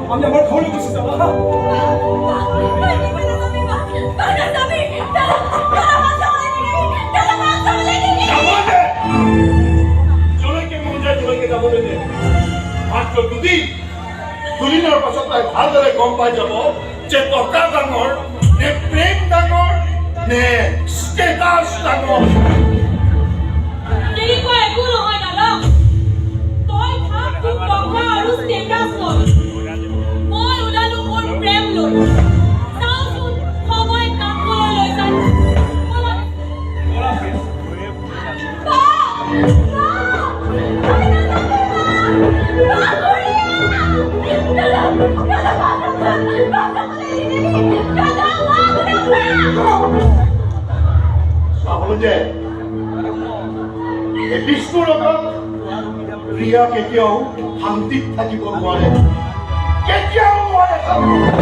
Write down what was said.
আমি আমাৰ ঘৰে বসে যাবো জলৈকে মন যায় জলৈকে যাবলৈ দে মাত্ৰ দুদিনৰ পাছত তাই ভালদৰে গম পাই যাব যে টকা ডাঙৰ নে প্ৰেম ডাঙৰ নে ষ্টেটাছ ডাঙৰ তেনেকুৱা একো নহয় দাদা তই থাক তোৰ টকা আৰু ষ্টেটাছ লৈ মই ওলালো মোৰ প্ৰেম লৈ চাওচোন সময় কাম কৰি লৈ যায় যে এই বিষ্ণুৰ লগত প্ৰিয়া কেতিয়াও শান্তিত থাকিব নোৱাৰে কেতিয়াও নোৱাৰে